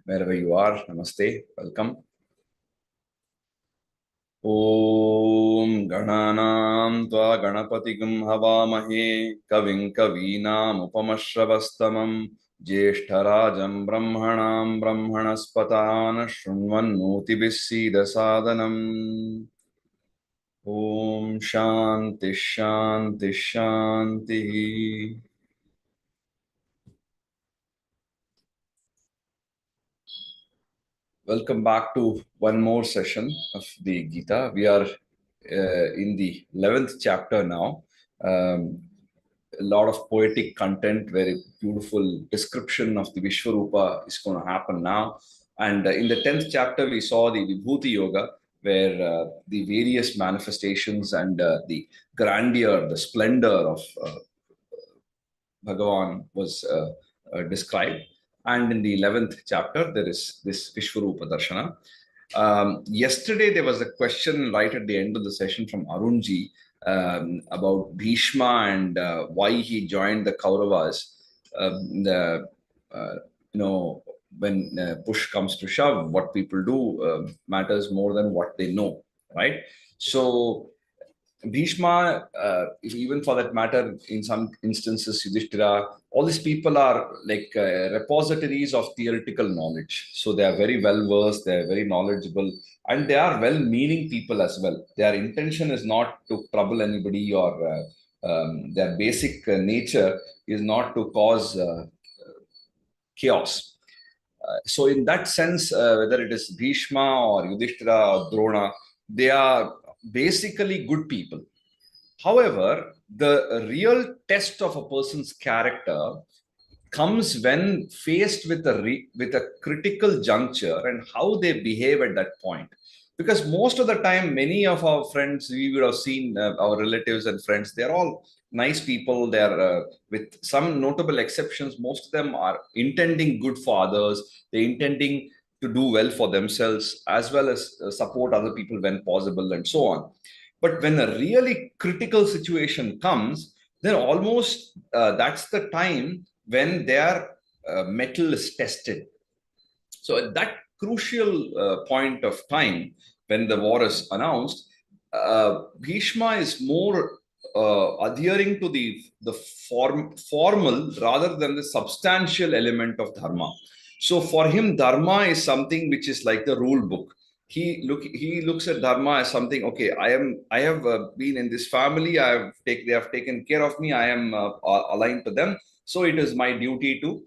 wherever you are. Namaste, welcome. Om Gananam Tva Ganapatigam Havamahe Kavim Kavinam Upamashravastamam Jeshtarajam Brahmanam Brahmanaspatana Shrunvannoti Bissida Sadhanam. Om Shanti Shanti Shanti. Welcome back to one more session of the Gita. We are in the 11th chapter now. A lot of poetic content, very beautiful description of the Vishwarupa is going to happen now. And in the 10th chapter, we saw the Vibhuti Yoga, where the various manifestations and the grandeur, the splendor of Bhagavan was described. And in the 11th chapter, there is this Vishwarupa Darshana. Yesterday, there was a question right at the end of the session from Arunji about Bhishma and why he joined the Kauravas. When push comes to shove, what people do matters more than what they know, right? So Bhishma, even for that matter, in some instances, Yudhishthira, all these people are like repositories of theoretical knowledge. So they are very well versed, they are very knowledgeable, and they are well meaning people as well. Their intention is not to trouble anybody, or their basic nature is not to cause chaos. So, in that sense, whether it is Bhishma or Yudhishthira or Drona, they are basically good people. However, the real test of a person's character comes when faced with a critical juncture and how they behave at that point. Because most of the time, many of our friends, we would have seen our relatives and friends, they're all nice people. They're, with some notable exceptions, most of them are intending good for others. They're intending to do well for themselves as well as support other people when possible and so on. But when a really critical situation comes, then almost that's the time when their mettle is tested. So at that crucial point of time, when the war is announced, Bhishma is more adhering to the formal rather than the substantial element of dharma. So for him, dharma is something which is like the rule book. He looks at dharma as something. Okay, I have been in this family. They have taken care of me. I am aligned to them. So it is my duty to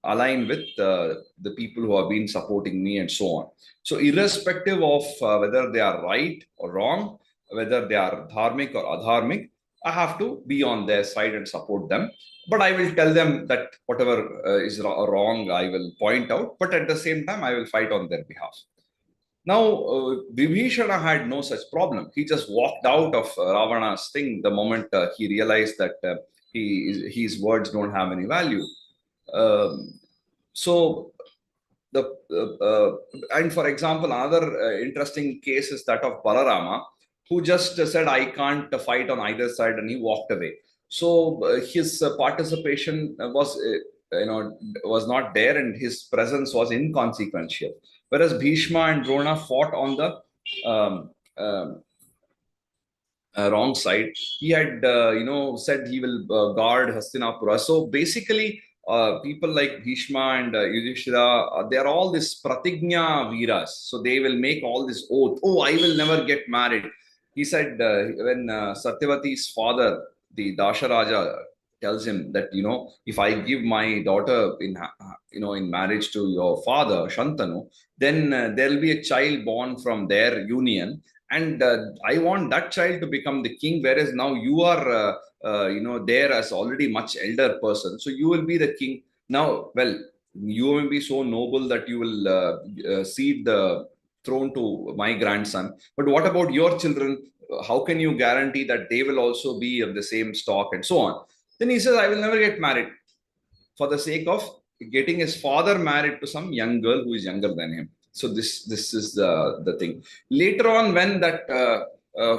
align with the people who have been supporting me and so on. So irrespective of whether they are right or wrong, whether they are dharmic or adharmic, I have to be on their side and support them. But I will tell them that whatever is wrong, I will point out. But at the same time, I will fight on their behalf. Now, Vibhishana had no such problem. He just walked out of Ravana's thing the moment he realized that his words don't have any value. So, and for example, another interesting case is that of Balarama, who just said, "I can't fight on either side," and he walked away. So his participation was not there, and his presence was inconsequential. Whereas Bhishma and Drona fought on the um, wrong side. He had, said he will guard Hastinapura. So basically, people like Bhishma and Yudhishthira, they are all this pratignya viras. So they will make all this oath. Oh, I will never get married. He said when Satyavati's father, the Dasharaja, tells him that if I give my daughter in marriage to your father Shantanu, then there will be a child born from their union, and I want that child to become the king, whereas now you are there as already much elder person, so you will be the king now. Well, you will be so noble that you will cede the throne to my grandson, but what about your children? How can you guarantee that they will also be of the same stock and so on? Then he says, I will never get married, for the sake of getting his father married to some young girl who is younger than him. So this is the thing. Later on, when that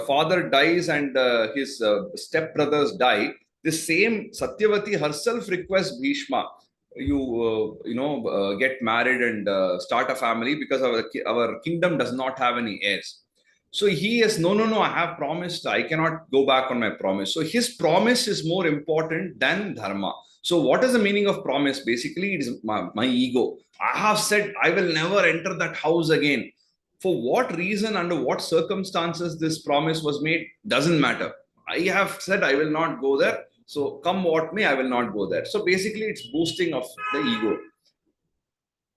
father dies and his step brothers die, the same Satyavati herself requests Bhishma, get married and start a family because our kingdom does not have any heirs. So he is, no, I have promised, I cannot go back on my promise. So his promise is more important than dharma. So what is the meaning of promise? Basically, it is my ego. I have said I will never enter that house again. For what reason, under what circumstances this promise was made, doesn't matter. I have said I will not go there. So come what may, I will not go there. So basically, it's boosting of the ego,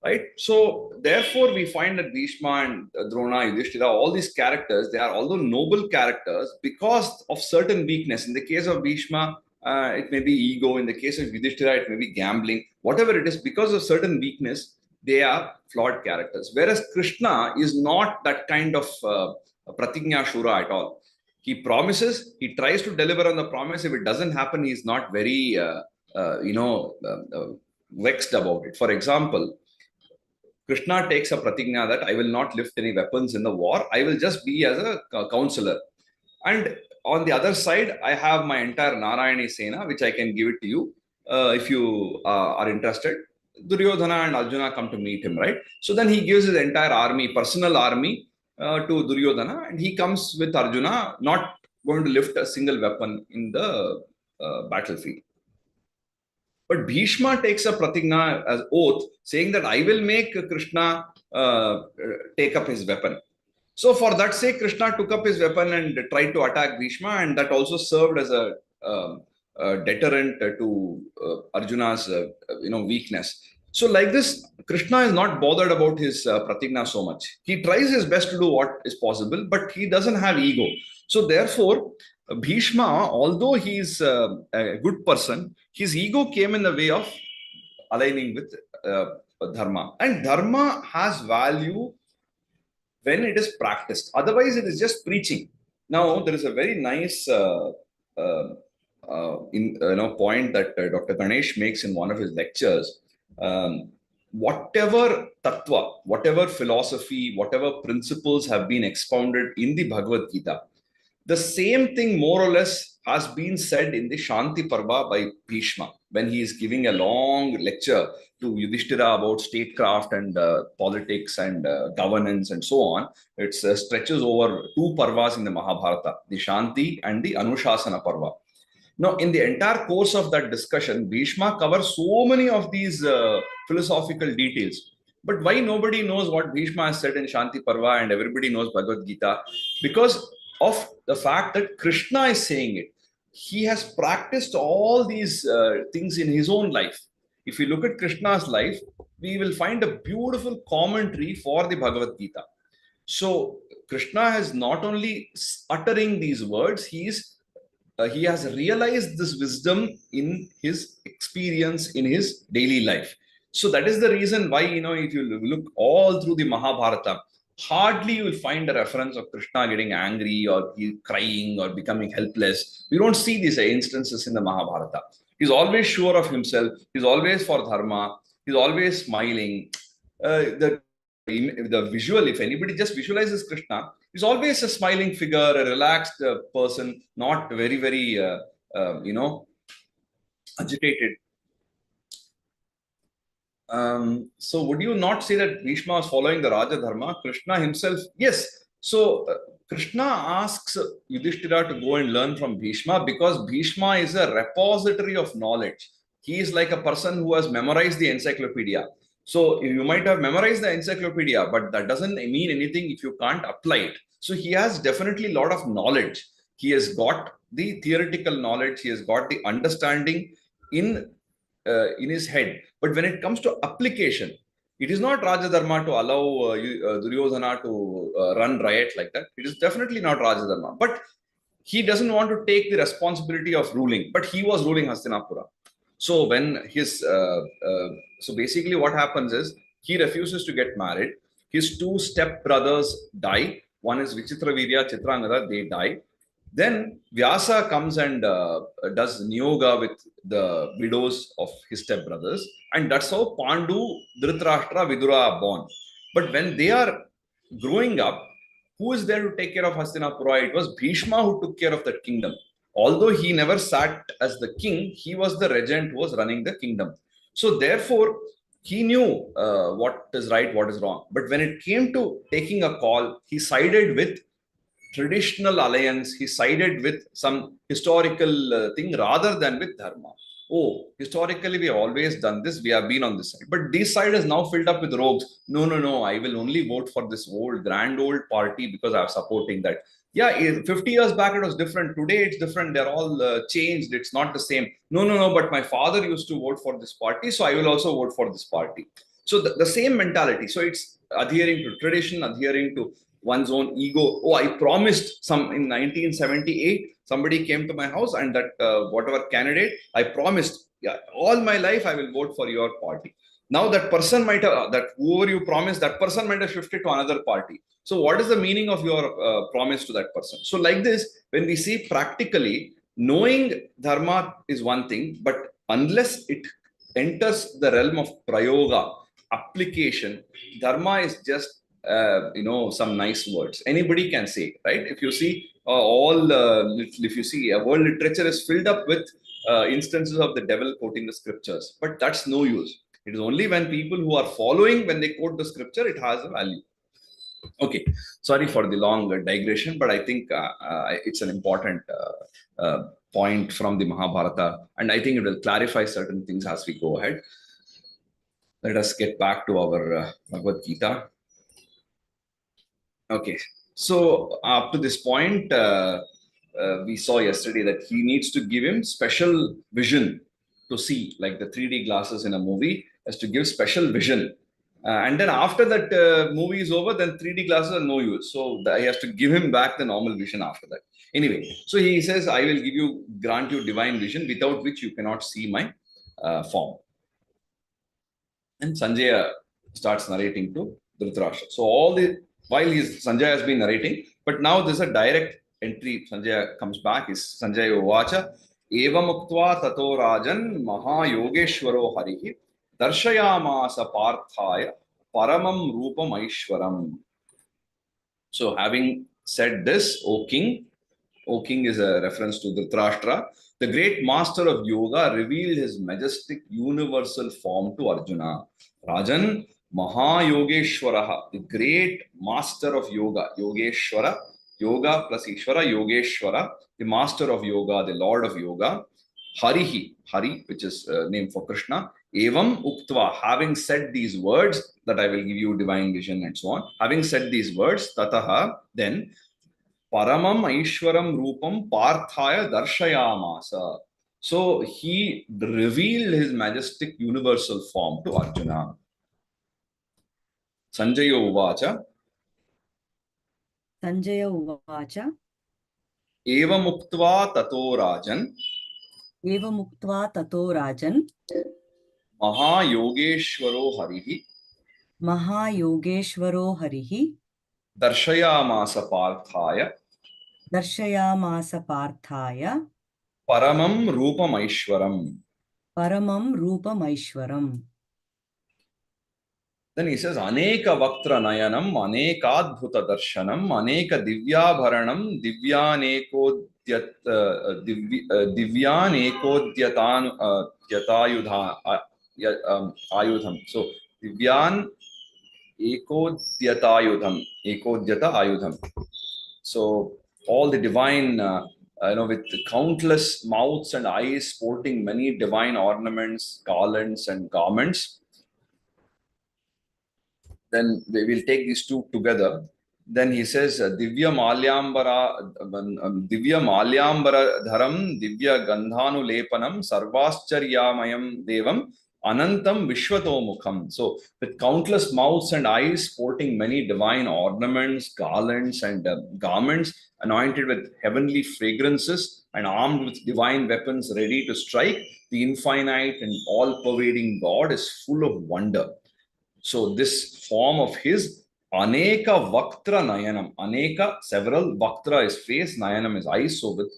right? So therefore, we find that Bhishma and Drona, Yudhishthira, all these characters, they are although noble characters because of certain weakness. In the case of Bhishma, it may be ego. In the case of Yudhishthira, it may be gambling. Whatever it is, because of certain weakness, they are flawed characters. Whereas Krishna is not that kind of pratigna shura at all. He promises, he tries to deliver on the promise. If it doesn't happen, he's not very, vexed about it. For example, Krishna takes a pratigna that I will not lift any weapons in the war. I will just be as a counselor. And on the other side, I have my entire Narayani Sena, which I can give it to you if you are interested. Duryodhana and Arjuna come to meet him, right? So then he gives his entire army, personal army, to Duryodhana, and he comes with Arjuna, not going to lift a single weapon in the battlefield. But Bhishma takes a pratigna as oath, saying that I will make Krishna take up his weapon. So for that sake, Krishna took up his weapon and tried to attack Bhishma, and that also served as a deterrent to Arjuna's weakness. So like this, Krishna is not bothered about his pratigna so much. He tries his best to do what is possible, but he doesn't have ego. So therefore, Bhishma, although he is a good person, his ego came in the way of aligning with dharma. And dharma has value when it is practiced. Otherwise, it is just preaching. Now, there is a very nice point that Dr. Ganesh makes in one of his lectures. Whatever tattva, whatever philosophy, whatever principles have been expounded in the Bhagavad Gita, the same thing more or less has been said in the Shanti Parva by Bhishma when he is giving a long lecture to Yudhishthira about statecraft and politics and governance and so on. It stretches over two parvas in the Mahabharata, the Shanti and the Anushasana Parva. Now, in the entire course of that discussion, Bhishma covers so many of these philosophical details. But why nobody knows what Bhishma has said in Shanti Parva and everybody knows Bhagavad Gita? Because of the fact that Krishna is saying it. He has practiced all these things in his own life. If we look at Krishna's life, we will find a beautiful commentary for the Bhagavad Gita. So Krishna has not only uttering these words, he has realized this wisdom in his experience in his daily life. So that is the reason why, if you look all through the Mahabharata, hardly you will find a reference of Krishna getting angry or crying or becoming helpless. We don't see these instances in the Mahabharata. He's always sure of himself. He's always for dharma. He's always smiling. The visual, if anybody just visualizes Krishna, he's always a smiling figure, a relaxed person, not very, very, agitated. So would you not say that Bhishma was following the Raja Dharma? Krishna himself, yes. So Krishna asks Yudhishthira to go and learn from Bhishma because Bhishma is a repository of knowledge. He is like a person who has memorized the encyclopedia. So you might have memorized the encyclopedia, but that doesn't mean anything if you can't apply it. So he has definitely a lot of knowledge. He has got the theoretical knowledge. He has got the understanding in his head. But when it comes to application, it is not Raja Dharma to allow Duryodhana to run riot like that. It is definitely not Raja Dharma. But he doesn't want to take the responsibility of ruling. But he was ruling Hastinapura. So when so basically what happens is he refuses to get married. His two step brothers die. One is Vichitravirya, Chitrangada, they die. Then Vyasa comes and does Niyoga with the widows of his stepbrothers. And that's how Pandu, Dhritarashtra, Vidura are born. But when they are growing up, who is there to take care of Hastinapura? It was Bhishma who took care of that kingdom. Although he never sat as the king, he was the regent who was running the kingdom. So therefore, he knew what is right, what is wrong. But when it came to taking a call, he sided with traditional alliance. He sided with some historical thing rather than with dharma. Oh, historically we have always done this. We have been on this side, but this side is now filled up with rogues. No, no, no. I will only vote for this old, grand old party because I'm supporting that. Yeah, 50 years back it was different. Today it's different. They're all changed. It's not the same. No, no, no. But my father used to vote for this party, so I will also vote for this party. So the same mentality. So it's adhering to tradition, adhering to one's own ego. Oh, I promised some in 1978. Somebody came to my house, and that whatever candidate I promised, yeah, all my life I will vote for your party. Now that person might have that whoever you promised, that person might have shifted to another party. So what is the meaning of your promise to that person? So like this, when we see practically, knowing dharma is one thing, but unless it enters the realm of prayoga, application, dharma is just some nice words. Anybody can say, right? If you see if you see world literature is filled up with instances of the devil quoting the scriptures, but that's no use. It is only when people who are following, when they quote the scripture, it has a value. Okay, sorry for the long digression, but I think it's an important point from the Mahabharata, and I think it will clarify certain things as we go ahead. Let us get back to our Bhagavad Gita. Okay, so up to this point, we saw yesterday that he needs to give him special vision to see, like the 3D glasses in a movie, has to give special vision. And then after that movie is over, then 3D glasses are no use. So he has to give him back the normal vision after that. Anyway, so he says, I will grant you divine vision without which you cannot see my form. And Sanjaya starts narrating to Dhritarashtra. So while Sanjaya has been narrating, but now there's a direct entry. Sanjaya comes back. Is Sanjaya Uvacha Evam Uktva Tato Rajan Mahayogeshwaro Harihi Darshayamasa Parthaya Paramam Rupam Aishwaram. So having said this, O king is a reference to Dhritarashtra, the great master of yoga revealed his majestic universal form to Arjuna. Rajan Mahayogeshwaraha, the great master of yoga, Yogeshwara, yoga plus Ishwara, Yogeshwara, the master of yoga, the lord of yoga, Hari, which is name for Krishna, Evam Uktva, having said these words, that I will give you divine vision and so on, having said these words, Tataha, then Paramam Aishwaram Rupam Parthaya Darshayamasa. So he revealed his majestic universal form to Arjuna. Sanjaya Uvacha. Sanjaya Uvacha. Eva Muktva Tato Rajan. Eva Muktva Tato Rajan. Mahayogeshwaro Harihi. Mahayogeshwaro Harihi. Darshayamasa Parthaya. Darshayamasa Parthaya. Paramam Rupam Aishwaram. Paramam Rupam Aishwaram. Then he says, Aneka Vaktra Nayanam, Aneka Adbhuta Darshanam, Aneka Divyabharanam, Divyan Ayudham. So, Divyan Ekodyatayudham, Ekodyata Ayudham. So, all the divine, with countless mouths and eyes sporting many divine ornaments, garlands, and garments. Then we will take these two together. Then he says, Divya Malyambara Dharam, Divya Gandhanu Lepanam, Sarvascharyamayam Devam, Anantam Vishwatomukham. So, with countless mouths and eyes, sporting many divine ornaments, garlands, and garments, anointed with heavenly fragrances, and armed with divine weapons ready to strike, the infinite and all pervading God is full of wonder. So this form of his, Aneka Vaktra Nayanam, Aneka, several, Vaktra is face, Nayanam is eyes. So with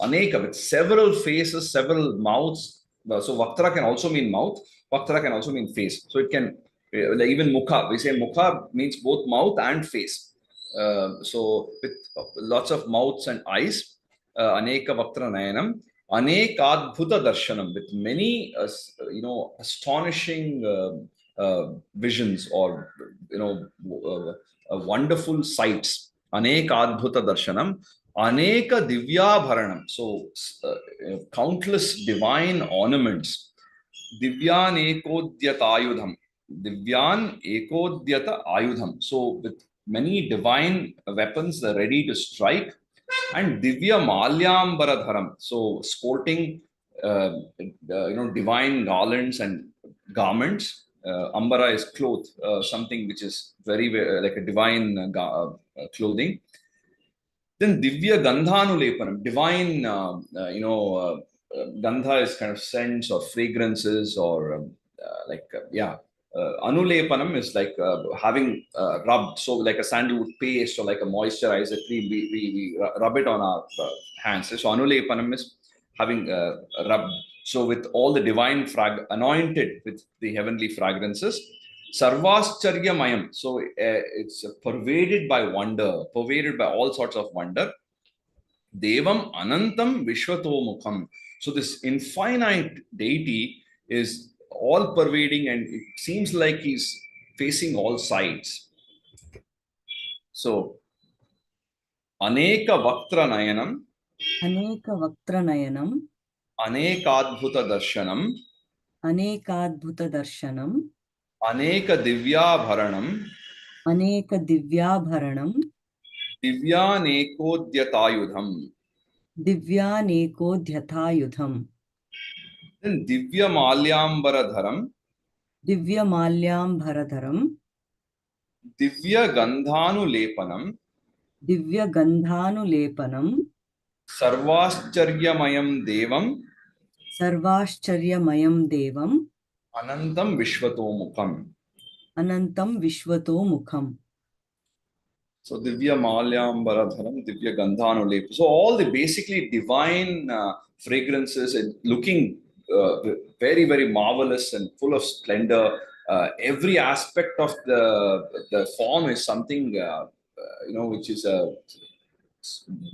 Aneka, with several faces, several mouths. So Vaktra can also mean mouth, Vaktra can also mean face. So it can, even Mukha, we say Mukha means both mouth and face. So with lots of mouths and eyes, Aneka Vaktra Nayanam, Anekadbhuta darshanam, with many astonishing visions, or wonderful sights. Anekadbhuta darshanam, aneka divyabharanam. So countless divine ornaments. Divyan ekodyata ayudham. Divyan ekodyata ayudham. So with many divine weapons ready to strike. And Divya Malyambaradharam, so sporting divine garlands and garments. Ambara is cloth, something which is very, very like a divine clothing. Then Divya Gandhanulepanam, divine, Gandha is kind of scents or fragrances, or Anulepanam is like having rubbed, so like a sandalwood paste or like a moisturizer cream, we rub it on our hands. So Anulepanam is having rubbed. So with all the divine anointed with the heavenly fragrances. Sarvascharya Mayam. So it's pervaded by wonder, pervaded by all sorts of wonder. Devam Anantam Vishwatomukham. So this infinite deity is all pervading, and it seems like he's facing all sides. So Aneka Vaktra Nayanam, Aneka Vaktra Nayanam, Anekadbhuta Darshanam, Anekadbhuta Darshanam, Aneka Divyabharanam, Aneka Divyabharanam, Divyanekodhyatayudham. Divyanekodhyatayudham, Then Divya Malyambaradharam, Divya Malyambharadharam, Divya Gandhanulepanam, Divya Gandhanulepanam, Sarvascharyamayam Devam, Sarvascharyamayam Devam, Anantam Vishwatomukham. Anantam Vishwatomukham. So Divya Malyambaradharam, Divya Gandhanulepanam. So all the basically divine fragrances, and looking very, very marvelous and full of splendor. Every aspect of the form is something which is a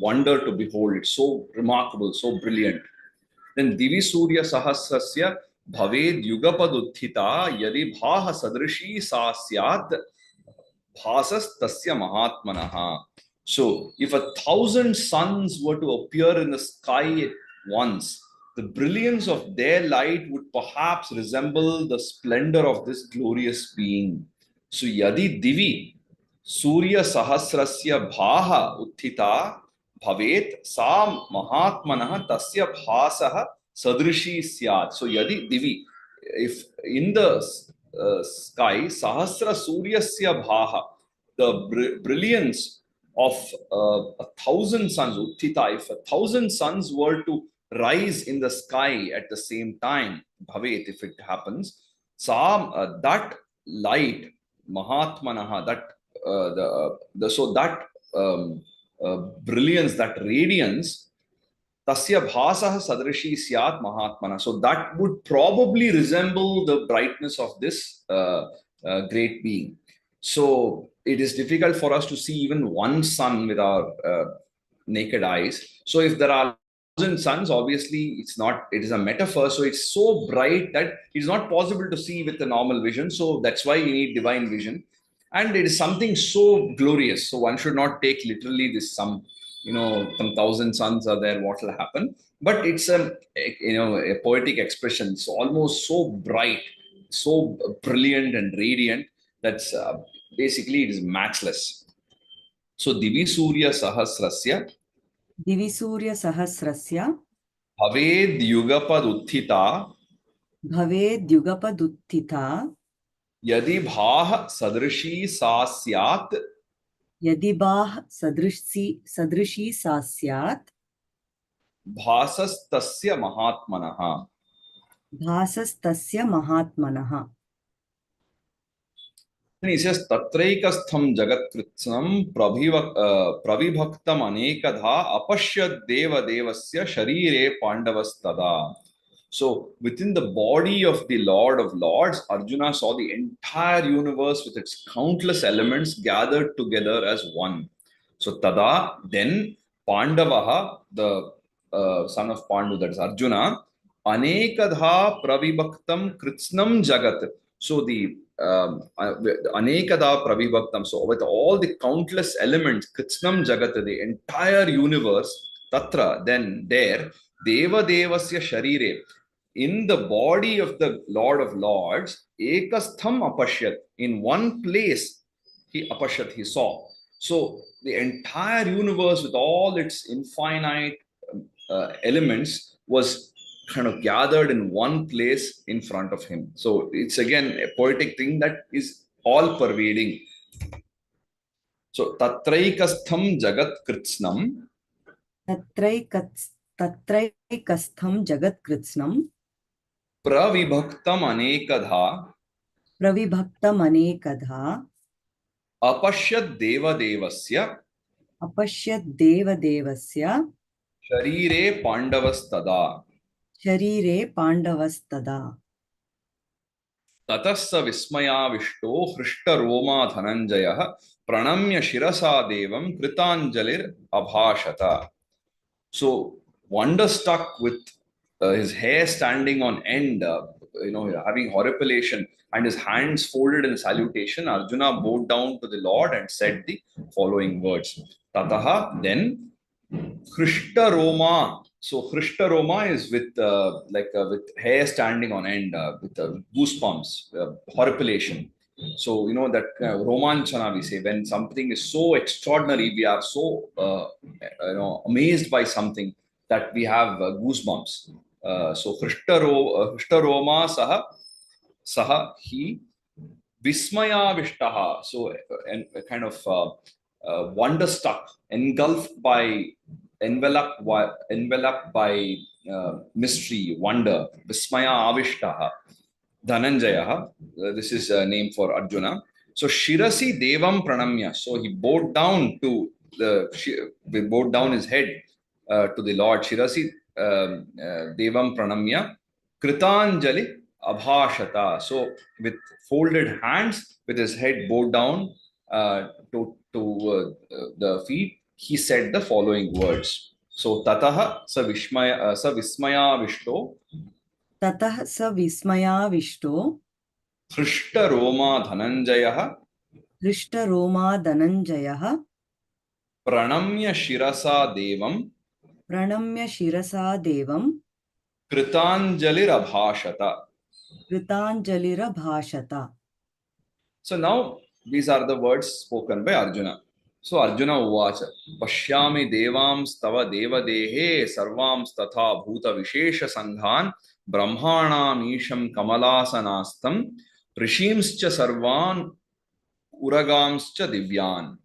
wonder to behold. It's so remarkable, so brilliant. Then Divi Surya Sahasrasya Bhaved Yugapaduthita Yadi Bhaha Sadrishi Sa Syat Bhasas Tasya Mahatmanaha. So if 1,000 suns were to appear in the sky at once, the brilliance of their light would perhaps resemble the splendor of this glorious being. So Yadi Divi Surya Sahasrasya Bhaha Uthita Bhavet Sa Mahatmanah Tasya Bhasaha Sadrishi Syat. So Yadi Divi, if in the sky, Sahasra Suryasya Bhaha, the brilliance of 1,000 suns, Uttita, if 1,000 suns were to rise in the sky at the same time, Bhavet, if it happens, that light, Mahatmanaha, that brilliance, that radiance, Tasya bhasaha sadrishi syat mahatmana. So that would probably resemble the brightness of this great being. So it is difficult for us to see even one sun with our naked eyes. So if there are 1,000 suns, obviously it is a metaphor. So it's so bright that it's not possible to see with the normal vision. So that's why you need divine vision. And it is something so glorious. So one should not take literally this some 1,000 suns are there, what will happen? But it's a poetic expression. It's almost so bright, so brilliant and radiant. That's basically it is matchless. So Divi Surya Sahasrasya Divi Surya Sahasrasya Bhaved Yugapad Uthita Bhaved Yugapad Uthita Yadi Bhah Sadrishi Sa Syat Yadi Bhah Sadrishi Sa Syat Bhasas Tasya Mahatmanaha. Bhasas Tasya Mahatmanaha. And he says, Tatraikastham Jagatkritsanam Pravibhaktam Anekadha Apashyad Deva Devasya Sharire Pandavastada. So within the body of the Lord of Lords, Arjuna saw the entire universe with its countless elements gathered together as one. So Tada, then Pandavaha, the son of Pandu, that is Arjuna, Anekadha Pravibhaktam Kritsnam Jagat. So the Anekada Pravibhaktam, so with all the countless elements, Kritsnam Jagat, the entire universe, Tatra, then there, Deva Devasya Sharire, in the body of the Lord of Lords, Ekastham Apashyat, in one place, he saw. So the entire universe with all its infinite elements was kind of gathered in one place in front of him. So it's again a poetic thing that is all pervading. So tatraikastham jagat kritsnam तत्रैकस्थं जगत्कृत्स्नं pravibhaktam anekadha प्रविभक्तमनेकधा apashyad deva devasya अपश्यद्देवदेवस्य sharire pandavastada शरीरे पाण्डवस्तदा ततस्स विस्मयाविष्टो हृष्टरोमा धनञ्जयः प्रणम्य शिरसा देवं कृताञ्जलिर् अभाषत. So wonderstruck with his hair standing on end, having horripilation, and his hands folded in salutation, Arjuna bowed down to the Lord and said the following words. Tataha, then Krishta Roma. So Krishta Roma is with with hair standing on end, with goosebumps, horripilation. So that romanchana we say when something is so extraordinary, we are so amazed by something that we have goosebumps. So Krishta Roma saha he Vismayavishtaha. So and kind of wonderstruck, enveloped by mystery, wonder. Vismaya avishtaha. Dhananjaya. This is a name for Arjuna. So Shirasi Devam Pranamya. So he bowed down his head to the Lord. Shirasi Devam Pranamya. Kritanjali Abhashata. So with folded hands, with his head bowed down to the feet, he said the following words. So Tataha sa Vismaya Vishto ततः स विस्मयाविष्टो Hृष्टरोमा Dhananjayah हृष्टरोमा धनञ्जयः Pranamya Shirasa Devam प्रणम्य शिरसा देवं Kritanjalir Abhashata. कृताञ्जलिरभाषत. So now these are the words spoken by Arjuna. So Arjuna uvacha pashyami devams tava devadehe sarvams tatha bhuta vishesha sanghan brahmanam isham kamalasanastam rishimscha sarvan uragamscha divyan.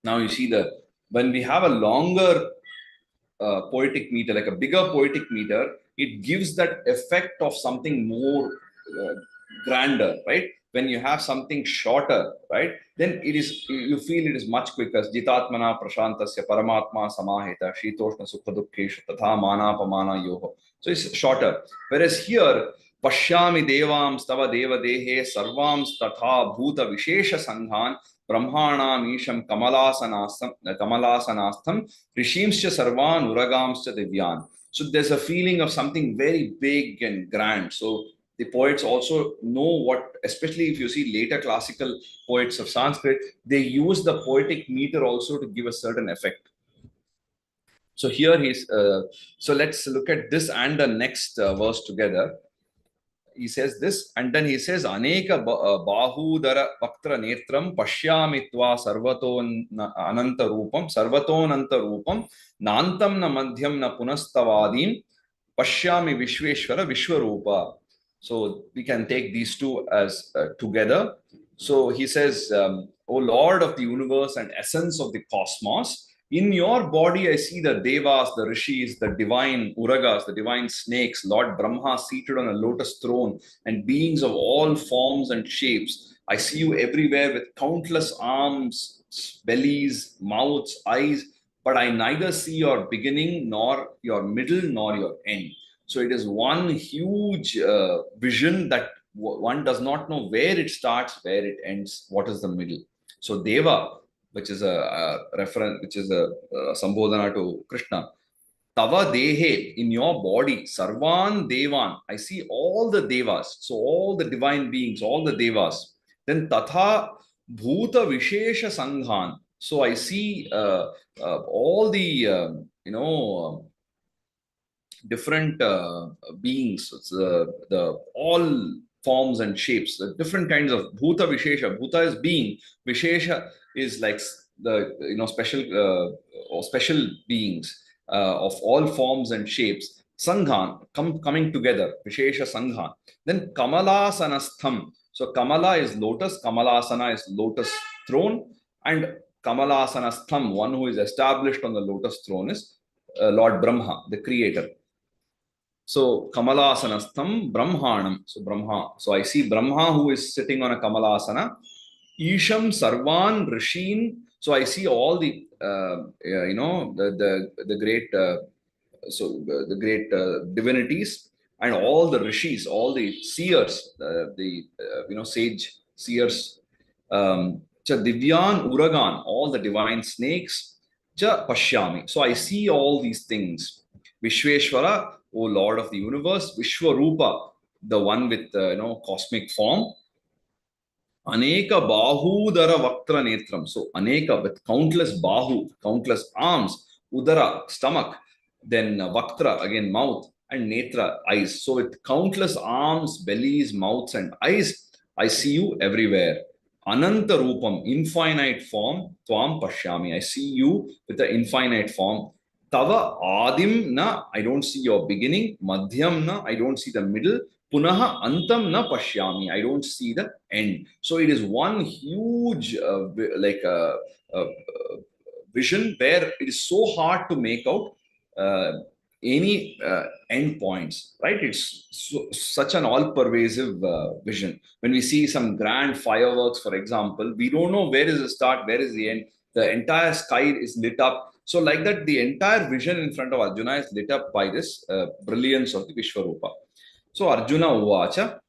Now you see that when we have a longer poetic meter, like a bigger poetic meter, it gives that effect of something more grander, right? When you have something shorter, right, then you feel it is much quicker. Jitatmana prashantasya paramatma samahita shitoshna sukha dukkheshu tatha manapamana yoho. So it's shorter. Whereas here, pashyami devams tava deva dehe sarvams tatha bhuta vishesha sanghan brahmanam isham kamalasanastham rishimscha sarvan uragamscha divyan. So there's a feeling of something very big and grand. So the poets also know what, especially if you see later classical poets of Sanskrit, they use the poetic meter also to give a certain effect. So here so let's look at this and the next verse together. He says this, and then he says, Aneka bahudara vaktra netram pashyamitva sarvaton ananta rupam, nantam na madhyam na punastavadim, pashyami vishveshwara vishwarupa. So we can take these two as together. So he says, O Lord of the universe and essence of the cosmos, in your body I see the devas, the rishis, the divine uragas, the divine snakes, Lord Brahma seated on a lotus throne, and beings of all forms and shapes. I see you everywhere with countless arms, bellies, mouths, eyes, but I neither see your beginning, nor your middle, nor your end. So it is one huge vision that one does not know where it starts, where it ends, what is the middle. So Deva, which is a reference, which is a Sambodhana to Krishna. Tava dehe, in your body, Sarvan Devan, I see all the Devas, so all the divine beings, all the Devas. Then Tatha Bhuta Vishesha Sanghan, so I see all the, different beings, the all forms and shapes, the different kinds of bhuta vishesha. Bhuta is being, vishesha is like the special or special beings of all forms and shapes. Sanghan, coming together, vishesha sanghan. Then Kamalasanastham. So Kamala is lotus, Kamalasana is lotus throne, and Kamalasanastham, one who is established on the lotus throne, is Lord Brahma, the creator. So Kamalasanastham Brahmanam. So Brahma. So I see Brahma who is sitting on a Kamalasana. Isham Sarvan Rishin. So I see all the the great the great divinities and all the rishis, all the seers, sage seers. Cha Divyan Uragan, all the divine snakes. Cha Pashyami. So I see all these things. Vishweshwara, O Lord of the universe. Vishwarupa, the one with cosmic form. Aneka Bahudara Vaktra Netram. So Aneka with countless Bahu, countless arms. Udara, stomach. Then Vaktra, again mouth. And Netra, eyes. So with countless arms, bellies, mouths, and eyes, I see you everywhere. Ananta Rupam, infinite form. Tvam Pashyami. I see you with the infinite form. Tava Adim na, I don't see your beginning. Madhyam na, I don't see the middle. Punaha Antam na Pashyami, I don't see the end. So it is one huge vision where it is so hard to make out any end points, right? It's such an all-pervasive vision. When we see some grand fireworks, for example, we don't know where is the start, where is the end. The entire sky is lit up. So like that, the entire vision in front of Arjuna is lit up by this brilliance of the Vishwarupa. So Arjuna Uvacha.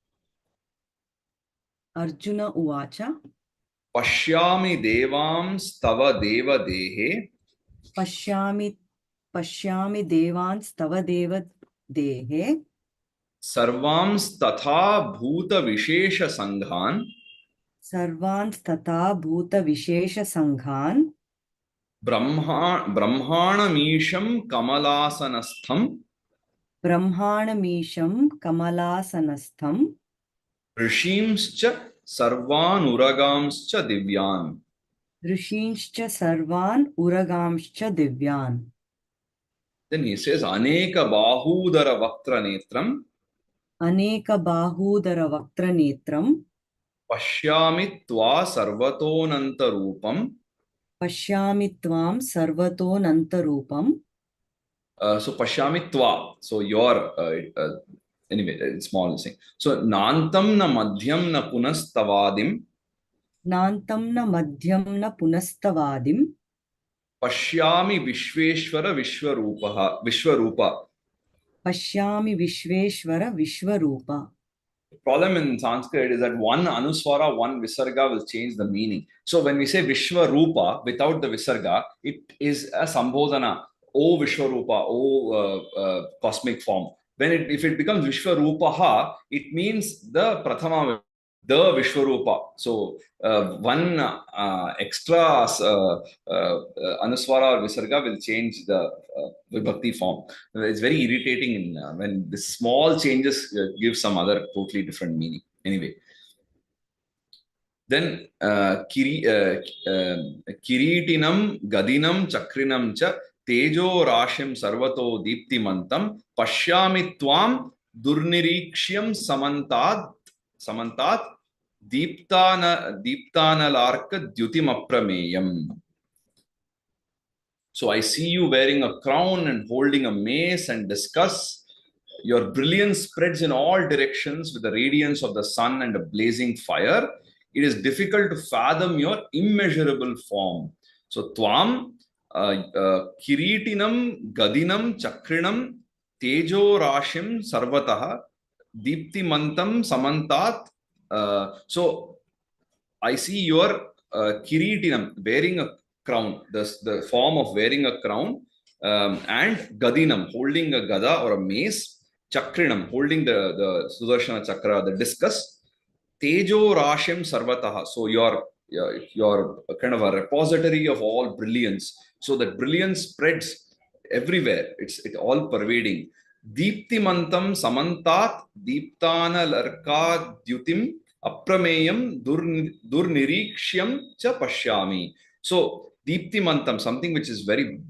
Arjuna Uvacha. Pashyami Devams Tava Deva Dehe. Pashyami Devans Tava Deva Dehe. Sarvams Tatha Bhuta Vishesha Sanghan. Sarvans Tatha Bhuta Vishesha Sanghan. Brahmanamisham Kamalasanastham. Brahmanamisham Kamalasanastham. Rishimscha Sarvan Uragamscha Divyan. Rishinscha Sarvan Uragamscha Divyan. Then he says Aneka Bahudara Vaktra Netram. Aneka Bahudara Vaktra Netram. Pashyami Tva Sarvatonanta Rupam. Pashyami Tvam Sarvato Nantarupam. So Pashyami Tva. So your anyway, it's small thing. So Nantam na Madhyam na Punastavadim. Nantam na Madhyam na Punastavadim. Pashyami Vishveshwara Vishwarupa. Pashyami Vishveshwara Vishwarupa. The problem in Sanskrit is that one Anuswara, one Visarga will change the meaning. So when we say Vishwarupa without the Visarga, it is a Sambodhana. O Vishwarupa, O cosmic form. If it becomes Vishwarupaha, it means the Prathama, the Vishwarupa. So one extra Anuswara or Visarga will change the Vibhakti form. It's very irritating when the small changes give some other totally different meaning. Anyway. Then Kiritinam, Gadinam, Chakrinam cha Tejo Rashim Sarvato Deeptimantam Pashyami Tvam Durnirikshyam Samantat Deeptanalarka Dyutimaprameyam. So I see you wearing a crown and holding a mace and discuss. Your brilliance spreads in all directions with the radiance of the sun and a blazing fire. It is difficult to fathom your immeasurable form. So Tvam Kiritinam, Gadinam, Chakrinam, Tejo Rashim, Sarvataha, Deeptimantam, Samantat. So I see your Kiritinam, wearing a crown, the form of wearing a crown, and Gadinam, holding a gada or a mace, Chakrinam, holding the Sudarshana Chakra, the discus, Tejo Rashim Sarvataha. So you're kind of a repository of all brilliance. So that brilliance spreads everywhere. It all pervading. Deeptimantam Samantat Deeptana Larka Dyutim Aprameyam Durnirikshyam Cha Pashyami. So Deeptimantam, something which is very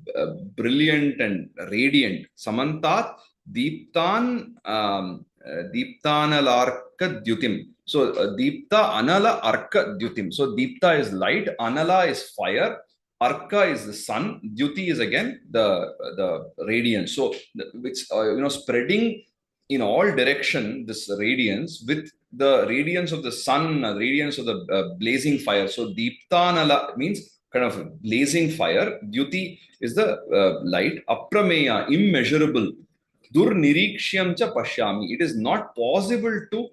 brilliant and radiant. Samantat Deeptan Deeptana Larka Dyutim. So Deepta Anala Arka Dyutim. So Deepta is light, Anala is fire, Arka is the sun, Dyuti is again the radiance. So it's spreading in all direction this radiance with the radiance of the sun, radiance of the blazing fire. So Deepta Anala means kind of blazing fire. Dyuti is the light. Aprameya, immeasurable. Durnirikshyam cha pashyami. It is not possible to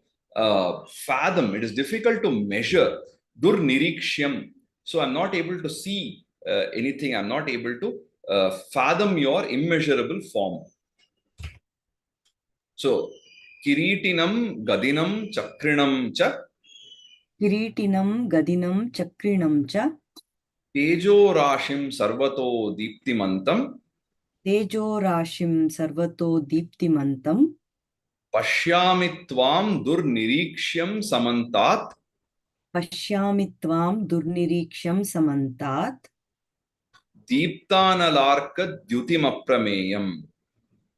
fathom. It is difficult to measure. Durnirikshyam. So I'm not able to see anything. I'm not able to fathom your immeasurable form. So Kiritinam, Gadinam, Chakrinam cha. Kiritinam, Gadinam, Chakrinam cha. Tejo Rashim Sarvato Deeptimantam. Tejo Rashim Sarvato Deeptimantam. Pashyami Tvam Durnirikshyam Samantat. Pashyami Tvam Durniriksham Samantat. Deeptanalarka Dyutimapprameyam.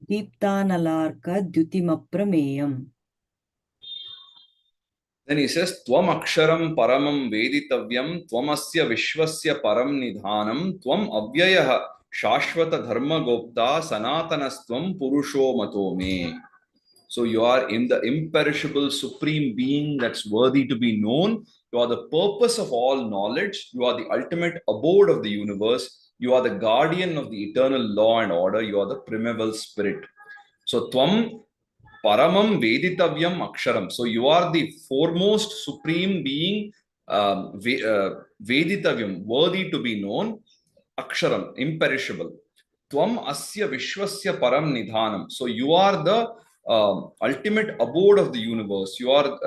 Deeptanalarka Dyutimapprameyam. Then he says, Tvam Aksharam Paramam Veditavyam Tvamasya Vishwasya Param Nidhanam Tvam Avyayaha Shashvata Dharma Gopta Sanatanastvam Purusho Matome. So you are in the imperishable supreme being that's worthy to be known. You are the purpose of all knowledge. You are the ultimate abode of the universe. You are the guardian of the eternal law and order. You are the primeval spirit. So Tvam Paramam Veditavyam Aksharam. So you are the foremost supreme being, Veditavyam, worthy to be known, Aksharam, imperishable. Tvam Asya Vishwasya Param Nidhanam. So you are the ultimate abode of the universe. You are,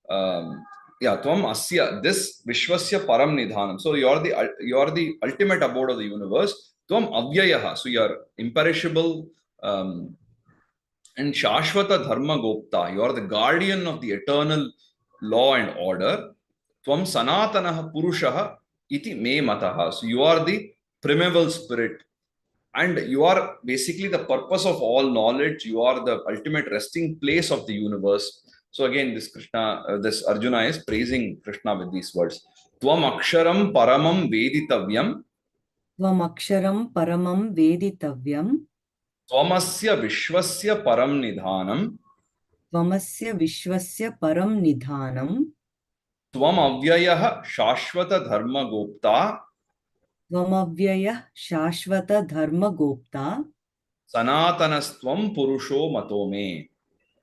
Tvam Asya, this Vishwasya Param Nidhanam. So you are the ultimate abode of the universe. Tvam Avyayaha. So you are imperishable. And Shashvata Dharma Gopta, you are the guardian of the eternal law and order. Tvam Sanatanaha Purushaha iti me mataha. So you are the primeval spirit. And you are basically the purpose of all knowledge. You are the ultimate resting place of the universe. So again, this Arjuna is praising Krishna with these words. Tvam Aksharam Paramam Veditavyam. Tvam Aksharam Paramam Veditavyam. Tvamasya Vishwasya Param Nidhanam. Tvamasya Vishwasya Param Nidhanam. Tvam Avyayah Shashvata Dharma Gopta. Tvam Avyayah Shashvata Dharma Gopta. Sanatanastvam Purusho Matome.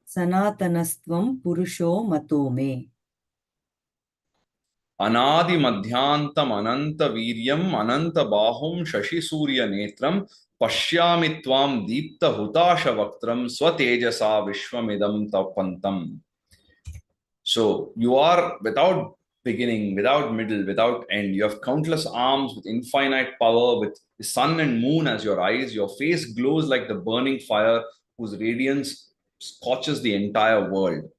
Sanatanastvam Purusho Matome. Anadi Madhyantam Ananta Viryam Ananta Bahum Shashi Surya Netram Pashyami Tvam Deepta Hutasha Vaktram Swatejasa Vishwamidam Tapantam. So you are without beginning, without middle, without end. You have countless arms with infinite power, with the sun and moon as your eyes. Your face glows like the burning fire whose radiance scorches the entire world.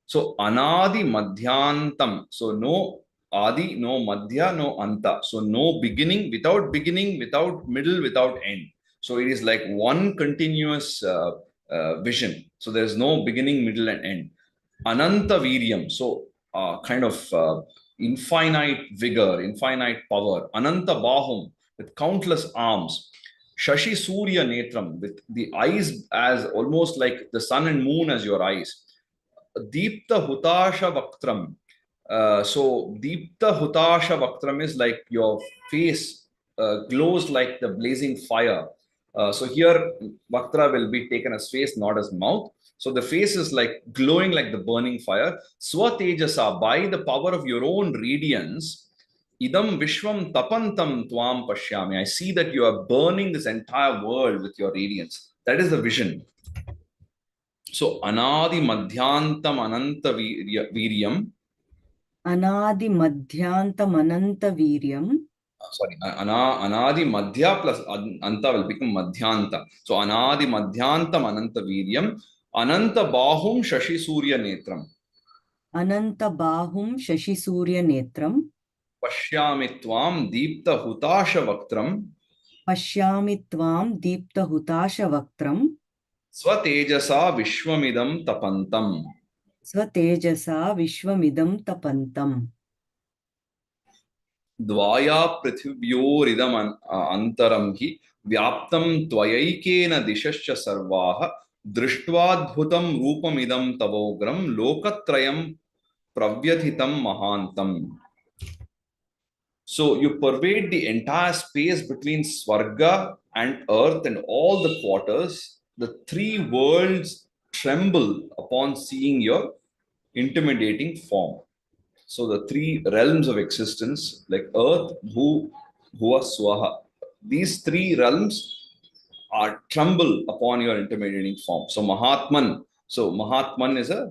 So Anadi Madhyantam. So no Adi, no Madhya, no Anta. So no beginning, without middle, without end. So it is like one continuous vision. So there's no beginning, middle, and end. Ananta Viryam. So kind of infinite vigor, infinite power. Ananta Bahum, with countless arms. Shashi Surya Netram, with the eyes as almost like the sun and moon as your eyes. Deepta Hutasha Vaktram. So Deepta Hutasha Vaktram is like your face glows like the blazing fire. So here Vaktra will be taken as face, not as mouth. So the face is like glowing like the burning fire. Swatejasa, by the power of your own radiance, idam vishwam tapantam tvam pashyami. I see that you are burning this entire world with your radiance. That is the vision. So anadi madhyantam ananta viryam. Anadi madhyantam ananta viryam. Sorry, anadi madhya plus anta will become madhyanta. So anadi madhyantam ananta viryam, ananta bahum shashi surya netram. Ananta bahum shashi surya netram. Pashyami tvam deepta hutasha vaktram. Pashyami tvam deepta hutasha vaktram. Swatejasa vishwamidam tapantam. Swatejasa vishwamidam tapantam. द्वाया पृथिव्योरिदम अंतरम हि व्याप्तं त्वयैकेन दिशश्च सर्वाः दृष्ट्वाद्भुतं रूपमिदं तवोग्रं लोकत्रयं प्रव्यथितं महान्तम्. So you pervade the entire space between Swarga and Earth and all the quarters. The three worlds tremble upon seeing your intimidating form. So the three realms of existence, like Earth, Bhu, Bhuva, Swaha, these three realms are tremble upon your intimidating form. So Mahatman. So Mahatman is a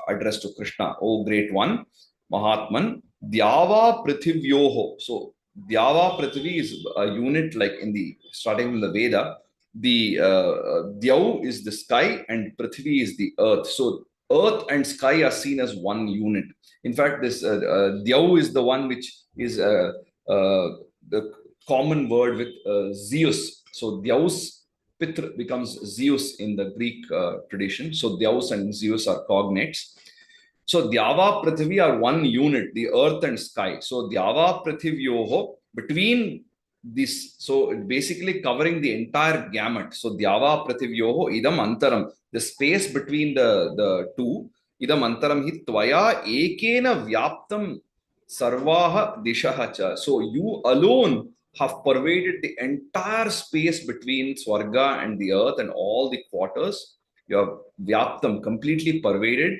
address to Krishna. Oh, great one, Mahatman. Dyava Prithivyoho. So Dyava Prithvi is a unit like in the starting from the Veda. The Dyav is the sky and Prithvi is the earth. So earth and sky are seen as one unit. In fact, this Dyav is the one which is the common word with Zeus. So Dyaus Pitr becomes Zeus in the Greek tradition. So Dyaus and Zeus are cognates. So Dyava Prithvi are one unit, the earth and sky. So Dyava Prithivyoho, between this, so basically covering the entire gamut. So Dyava Prithivyoho idam antaram, the space between the two, idam antaram hi tvaya ekena vyaptam sarvaha dishaha cha. So you alone have pervaded the entire space between Swarga and the earth and all the quarters. You have vyaptam, completely pervaded.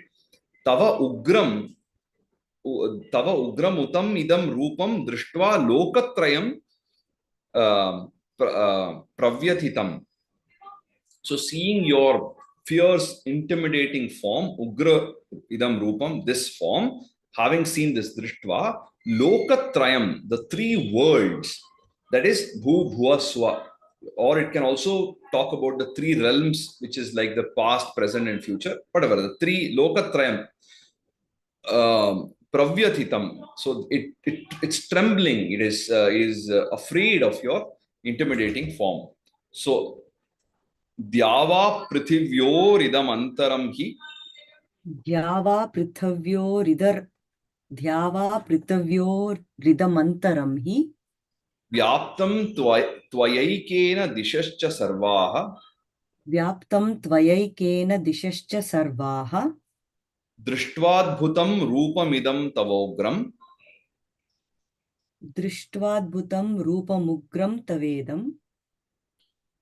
Tava ugram tava ugram utam idam rupam drishtva lokatrayam pravyathitam. So seeing your fierce, intimidating form, ugra idam rupam, this form, having seen this drishtva, lokatrayam, the three worlds, that is bhu, bhuva, swa. Or it can also talk about the three realms, which is like the past, present, and future. Whatever, the three lokatrayam, pravyathitam. So it's trembling. It is afraid of your intimidating form. So Dyava prithivyoridam antaram hi Dhyava prithivyoridar Dhyava prithivyoridam hi vyaptam tvayaikena dishascha sarvaha Vyaptam tvayaikena dishascha sarvaha drishtvaadbhutam rupamidam tavogram Drishtvaadbhutam rupamugram tavedam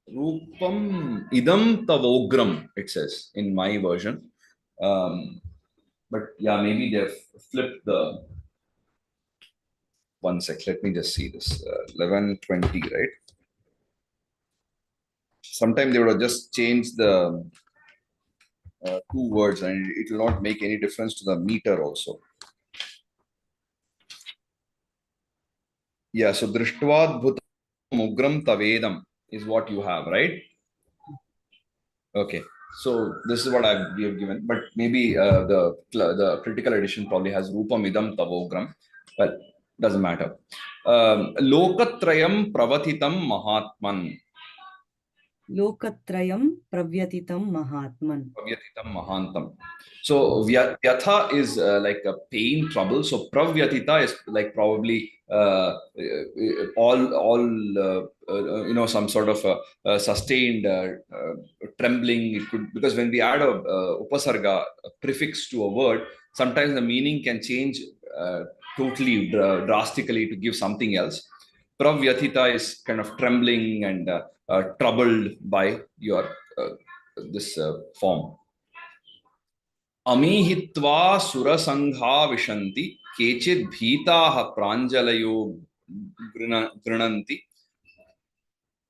rupam idam tavogram, it says in my version. But yeah, maybe they've flipped the one sec. Let me just see this. 1120, right? Sometimes they would have just changed the two words and it will not make any difference to the meter also. Yeah, so Drishtvad Bhutam Ugram Tavedam is what you have, right? Okay, so this is what we have given, but maybe the critical edition probably has Rupam Idam Tavogram. Well, doesn't matter. Lokatrayam Pravathitam Mahatman. Lokatrayam pravyatitam mahatman. Pravyatitam Mahantam. So Vyatha is like a pain, trouble. So Pravyatita is like probably some sort of sustained trembling. It could, because when we add a upasarga, a prefix to a word, sometimes the meaning can change totally drastically to give something else. Pravyatita is kind of trembling and troubled by your this form. Amihitva surasangha vishanti केचित् भीताः प्राञ्जलयो गृह्णन्ति